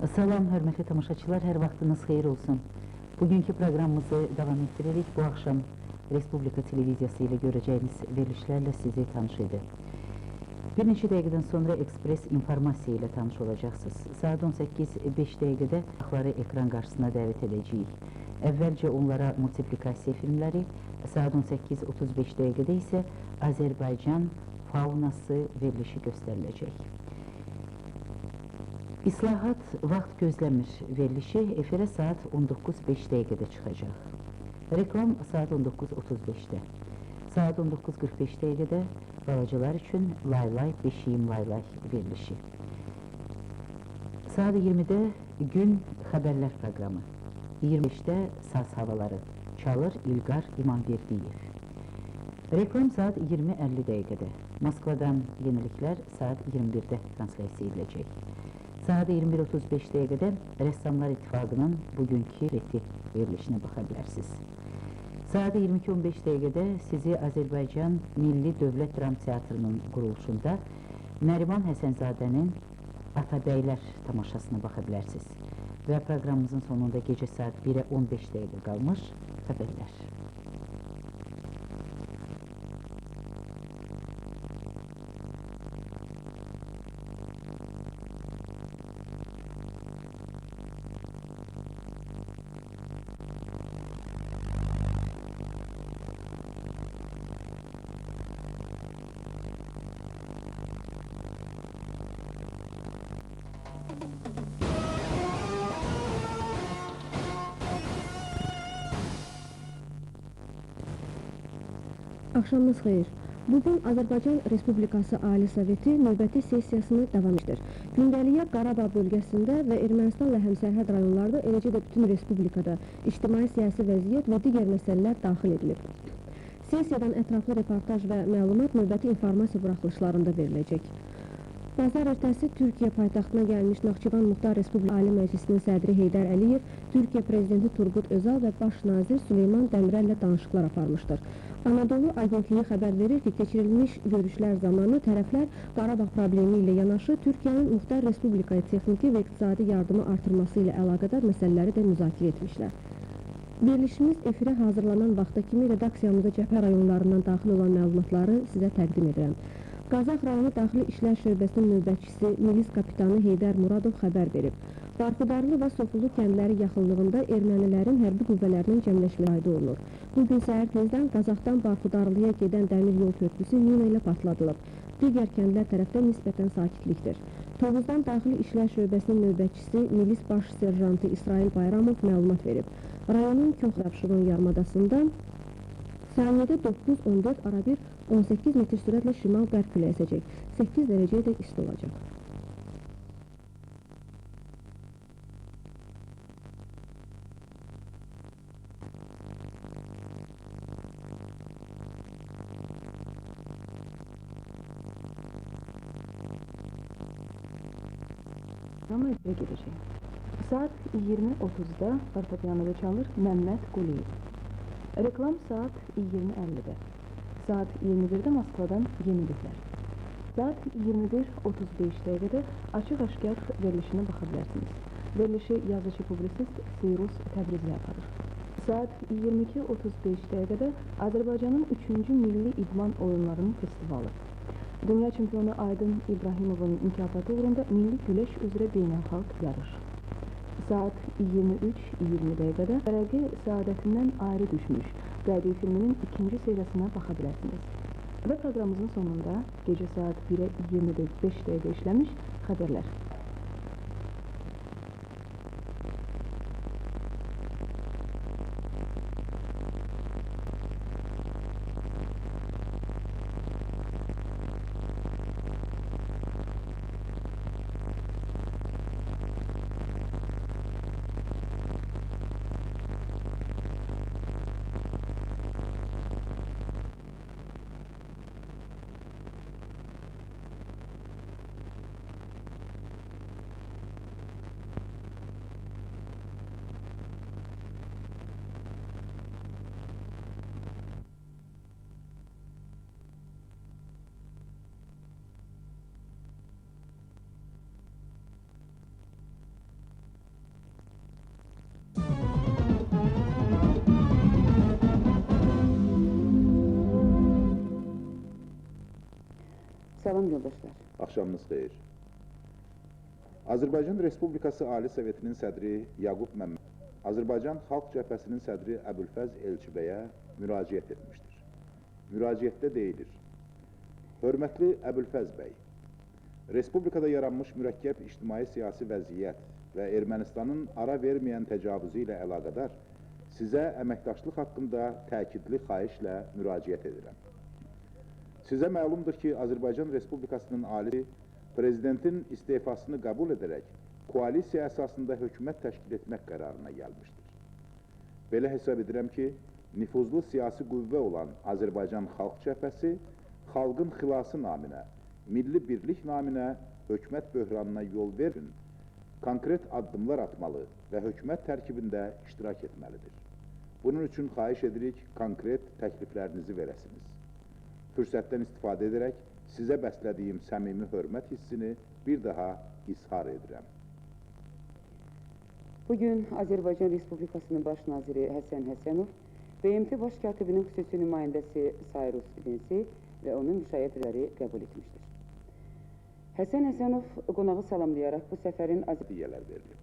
Salam, hörmətli tamaşaçılar, hər vaxtınız xeyir olsun. Bugünkü proqramımızı davam etdiririk. Bu axşam Respublika televiziyası ilə görəcəyimiz verilişlərlə sizi tanış edir. Bir neçə dəqiqədən sonra ekspres informasiya ilə tanış olacaqsınız. Saat 18:05 dəqiqədə axları ekran qarşısına dəvət edəcəyik. Əvvəlcə onlara multiplikasiya filmləri, saat 18:35 dəqiqədə isə Azərbaycan faunası verilişi göstəriləcək. İslahat vaxt gözləmir verilişi efirə saat 19:05 dəqiqədə çıxacaq. Reklam saat 19:35-də. Saat 19:45 dəqiqədə balacalar üçün Laylay, Beşiyim Laylay verilişi. Saat 20-də gün xəbərlər proqramı. 25-də saz havaları. Çalır İlqar İmamverdiyev. Reklam saat 20:50 dəqiqədə. Moskvadan yeniliklər saat 21-də translyasiya ediləcək. Saat 21:35 dəqiqədə Rəssamlar İttifaqının bugünkü verilişinə baxa bilərsiniz. Saat 22:15 dəqiqədə sizi Azərbaycan Milli Dövlət Dram Teatrının quruluşunda Nəriman Həsənzadənin Atabəylər tamaşasına baxa bilərsiniz. Və proqramımızın sonunda gecə saat 1-ə 15 dəqiqə qalmış xəbərlər. Axşamınız xeyir. Bugün Azərbaycan Respublikası Ali Soveti növbəti sessiyasını davam edir. Gündəliyə Qarabağ bölgəsində və Ermənistanla həmsərhəd rayonlarda, eləcə də bütün respublikada ictimai-siyasi vəziyyət və digər məsələlər daxil edilib. Sessiyadan ətraflı reportaj və məlumat növbəti informasiya buraxılışlarında veriləcək. Bazar ertəsi Türkiyə paytaxtına gəlmiş Naxçıvan Muxtar Respublika Ali Məclisinin sədri Heydər Əliyev, Türkiyə Prezidenti Turgut Özal və Baş Nazir Süleyman Dəmirəllə danışıqlar aparmışdır. Anadolu Agentliyi xəbər verir ki, keçirilmiş görüşlər zamanı tərəflər Qarabağ problemi ilə yanaşı Türkiyənin Muxtar Respublikaya texniki və iqtisadi yardımı artırması ilə əlaqədar məsələləri də müzakirə etmişlər. Verilişimiz efirə hazırlanan vaxta kimi redaksiyamıza cəbhə rayonlarından daxil olan məlumatları sizə təqdim edirəm. Qazax rayonu Daxili İşlər Şöbəsinin növbətçisi milis kapitanı Heydər Muradov xəbər verib. Barxudarlı və Sofulu kəndləri yaxınlığında ermənilərin hərbi qüvvələrinin cəmləşməsi qayda olunur. Bugün səhər tezdən Qazaxdan Barxudarlıya gedən dəmir yol köprüsü mina ilə partladılıb. Digər kəndlər tərəfdən nisbətən sakitlikdir. Tovuzdan Daxili İşlər Şöbəsinin növbətçisi milis baş serjantı İsrail Bayramov məlumat verib. Rayonun Köxrabşıqın yarımadasında saniyədə 9-14 arabir 18 metr sürətlə şimal-qərb küləyi əsəcək. 8 dərəcəyə də isti olacaq. Programa efirə gedəcək. Saat 20:30-da fortepianoda çalır Məmməd Quliyev. Reklam saat 20:50-də. Saat 21-də Moskvadan yeniliklər. Saat 21:35 dəqiqədə açıq-aşkar verilişinə baxa bilərsiniz. Verilişi yazıcı publisist Seyrus Təbrizli aparır. Saat 22:35 dəqiqədə Azərbaycanın 3-cü Milli İdman Oyunlarının festivalı. Dünya çempionu Aydın İbrahimovun mükafatı uğrunda milli güləş üzrə beynəlxalq yarış. Saat 23:20 dəqiqədə Fərəqi Səadətindən ayrı düşmüş Qədi filminin ikinci seriyasına baxa bilərsiniz. Və proqramımızın sonunda gecə saat 1-ə 25 dəqiqə işləmiş xəbərlər. Salam yoldaşlar. Axşamınız xeyir. Azərbaycan Respublikası Ali Sovetinin sədri Yaqub Məmməd, Azərbaycan Xalq Cəbhəsinin sədri Əbülfəz Elçibəyə müraciət etmişdir. Müraciətdə deyilir: Hörmətli Əbülfəz bəy, Respublikada yaranmış mürəkkəb ictimai-siyasi vəziyyət və Ermənistanın ara verməyən təcavüzü ilə əlaqədar sizə əməkdaşlıq haqqında təkidli xahişlə müraciət edirəm. Sizə məlumdur ki, Azərbaycan Respublikasının Ali Prezidentin istefasını qəbul edərək koalisiya əsasında hökumət təşkil etmək qərarına gəlmişdir. Belə hesab edirəm ki, nüfuzlu siyasi qüvvə olan Azərbaycan Xalq Cəbhəsi xalqın xilası naminə, milli birlik naminə hökumət böhranına yol verin, konkret addımlar atmalı və hökumət tərkibində iştirak etməlidir. Bunun üçün xahiş edirik, konkret təkliflərinizi verəsiniz. Fürsətdən istifadə edərək sizə bəslədiyim səmimi hörmət hissini bir daha izhar edirəm. Bugün Azərbaycan Respublikasının Baş Naziri Həsən Həsənov, BMT Baş Katibinin xüsusi nümayəndəsi Sayrus Vinsi və onun müşayiətləri qəbul etmişdir. Həsən Həsənov qonağı salamlayaraq bu səfərin Diyələr verilib.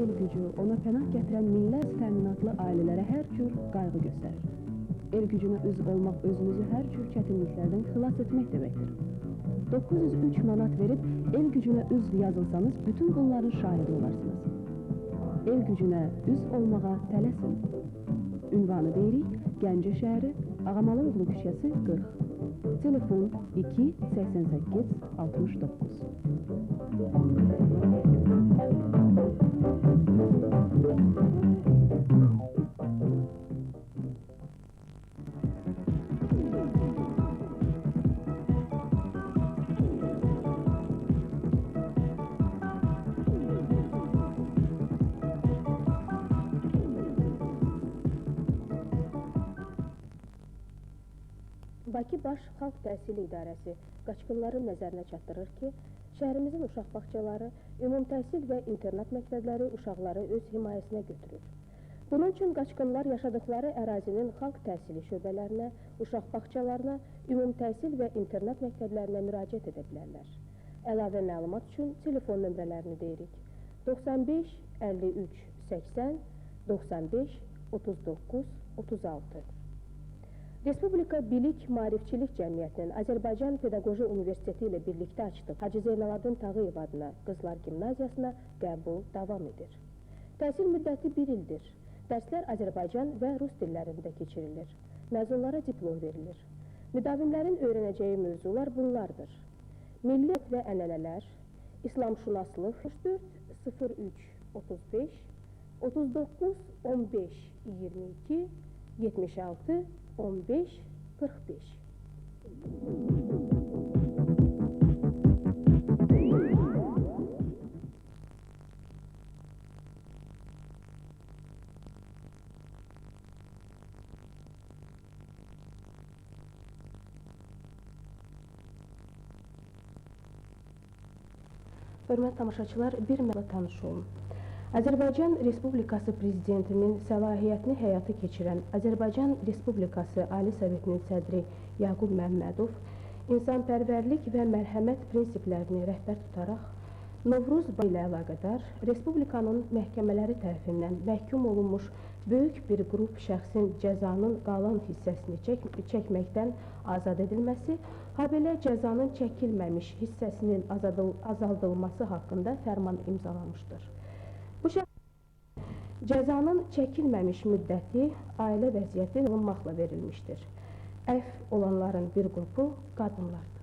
El gücü ona pənah gətirən minlər təminatlı ailələrə hər cür qayğı göstərir. El gücünə üzv olmaq özünüzü hər cür çətinliklərdən xilas etmək deməkdir. 903 manat verib el gücünə üzv yazılsanız bütün bunların şahidi olarsınız. El gücünə üzv olmağa tələsin. Ünvanı deyirik, Gəncə şəhəri, Ağamalıoğlu küçəsi 40. Telefon 2 88 69. Bakı Baş Xalq Təhsili İdarəsi qaçqınların nəzərinə çatdırır ki, şəhərimizin uşaq bağçaları, ümum təhsil və internat məktəbləri uşaqları öz himayəsinə götürür. Bunun üçün qaçqınlar yaşadıkları ərazinin xalq təhsili şöbələrinə, uşaq bağçalarına, ümum təhsil və internat məktəblərinə müraciət edə bilərlər. Əlavə məlumat üçün telefon nömrələrini deyirik. 95 53 80 95 39 36. Respublika Bilik Maarifçilik Cəmiyyətinin Azərbaycan Pedaqoji Universiteti ilə birlikdə açdığı Hacı Zeynalabdin Tağıyev adına Qızlar Gimnaziyasına qəbul davam edir. Təhsil müddəti 1 ildir. Dərslər Azərbaycan və Rus dillərində keçirilir. Məzunlara diplom verilir. Müdavimlərin öyrənəcəyi mövzular bunlardır. Milli və ənənələr, İslamşünaslıq 04 03 35 39 15 22 76 15 45. Hörmətli tamaşaçılar, bir məlumatla tanış olun. Azərbaycan Respublikası Prezidentinin səlahiyyətini həyata keçirən Azərbaycan Respublikası Ali Sovetinin sədri Yaqub Məmmədov insanpərvərlik və mərhəmət prinsiplərini rəhbər tutaraq Novruz bayramı ilə əlaqədar Respublikanın məhkəmələri tərəfindən məhkum olunmuş böyük bir qrup şəxsin cəzanın qalan hissəsini çəkməkdən azad edilməsi, habelə cəzanın çəkilməmiş hissəsinin azaldılması haqqında fərman imzalanmışdır. Bu cəzanın çəkilməmiş müddəti ailə vəziyyəti alınmaqla verilmişdir. Əfv olanların bir qrupu qadınlardır.